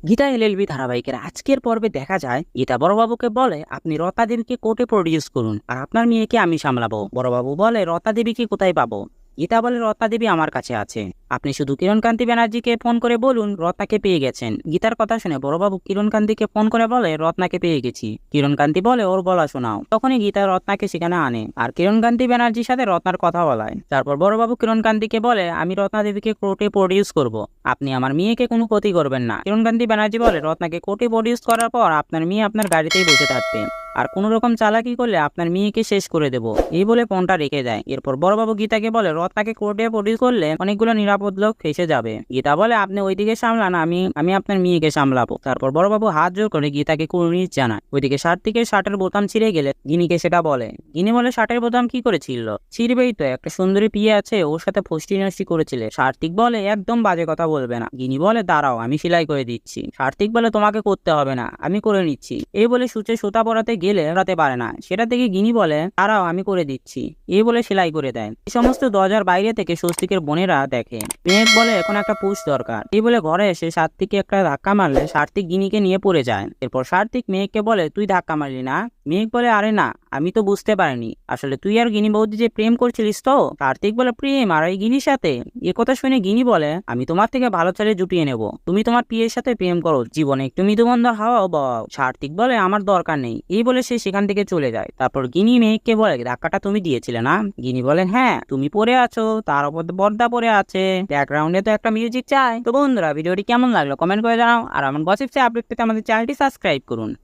Gita LLB ধারাবাহিকের আজকের পর্বে দেখা যায় গীতা বড়বাবুকে বলে আপনি রতা দেবীকে কোর্টে প্রডিউস করুন আর আপনার মেয়েকে আমি সামলাবো। বড়বাবু বলে রতা দেবীকে কোথায় পাবো? গীতা বলে রতা দেবী আমার কাছে আছে, আপনি শুধু কিরণকান্তি ব্যানার্জিকে ফোন করে বলুন রত্নাকে পেয়ে গেছেন। গীতার কথা শুনে বড়বাবু কিরণকান্তিকে ফোন করে বলে রত্নাকে পেয়ে গেছি। কিরণকান্তি বলে ওর বলা শোনাও। তখনই গীতা রত্নাকে সেখানে আনে আর কিরণকান্তি ব্যানার্জির সাথে রত্নার কথা বলায়। তারপর বড়বাবু কিরণকান্তিকে বলে আমি রত্না দেবীকে কোর্টে প্রডিউস করব, আপনি আমার মেয়েকে কোনো ক্ষতি করবেন না। কিরণকান্তি ব্যানার্জি বলে রত্নাকে কোর্টে প্রডিউস করার পর আপনার মেয়ে আপনার গাড়িতেই বসে থাকবে, আর কোন রকম চালাকি করলে আপনার মেয়েকে শেষ করে দেবো, এই বলে ফোনটা রেখে দেয়। এরপর বড়বাবু গীতাকে বলে রত্নাকে কোর্টে প্রডিউস করলে অনেকগুলো নিরাপদ লোক ফেসে যাবে। গীতা বলে আপনি ওইদিকে সামলান, আমি আপনার মেয়েকে সামলাবো। তারপর বড়বাবু হাত জোর করে গীতাকে কুর্নিশ জানায়। ওইদিকে সার্থিকের শার্টের বোতাম ছিঁড়ে গেলে গিনিকে সেটা বলে। গিনি বলে শার্টের বোতাম কি করে ছিঁড়ল? ছিঁড়বেই তো, একটা সুন্দরী পিয়ে আছে, ওর সাথে ফষ্টি নষ্টি করেছিলে। সার্থিক বলে একদম বাজে কথা বলবে না। গিনি বলে দাঁড়াও আমি সেলাই করে দিচ্ছি। সার্থিক বলে তোমাকে করতে হবে না, আমি করে নিচ্ছি। এই বলে সূচে সুতা পরাতে গেলে পরাতে পারে না, সেটা থেকে গিনি বলে দাঁড়াও আমি করে দিচ্ছি, এই বলে সেলাই করে দেয়। এই সমস্ত দরজার বাইরে থেকে স্বস্তিকের বোনেরা দেখে। মেঘ বলে এখন একটা পুশ দরকার, এই বলে ঘরে এসে সার্থিককে একটা ধাক্কা মারলে সার্থিক গিনিকে নিয়ে পড়ে যায়। এরপর সার্থিক মেঘকে বলে তুই ধাক্কা মারলি না? মেঘ বলে আরে না, আমি তো বুঝতে পারিনি, আসলে তুই আর গিনি বৌদি যে প্রেম করছিলিস তো। কার্তিক বলে প্রেম আর এই গিনির সাথে? এ কথা শুনে গিনি বলে আমি তোমার থেকে ভালো ছেলে জুটিয়ে নেব, তুমি তোমার পিয়ের সাথে প্রেম করো, জীবনে একটু মৃদুমন্দ হাওয়াও বাও। কার্তিক বলে আমার দরকার নেই, এই বলে সে সেখান থেকে চলে যায়। তারপর গিনি মেঘকে বলে ধাক্কাটা তুমি দিয়েছিলে না? গিনি বলেন হ্যাঁ, তুমি পড়ে আছো, তার উপর বর্দা পড়ে আছে, ব্যাকগ্রাউন্ডে তো একটা মিউজিক চাই। তো বন্ধুরা ভিডিওটি কেমন লাগলো কমেন্ট করে জানাও, আর আমার গসিপসে আপডেট পেতে আমাদের চ্যানেলটি সাবস্ক্রাইব করুন।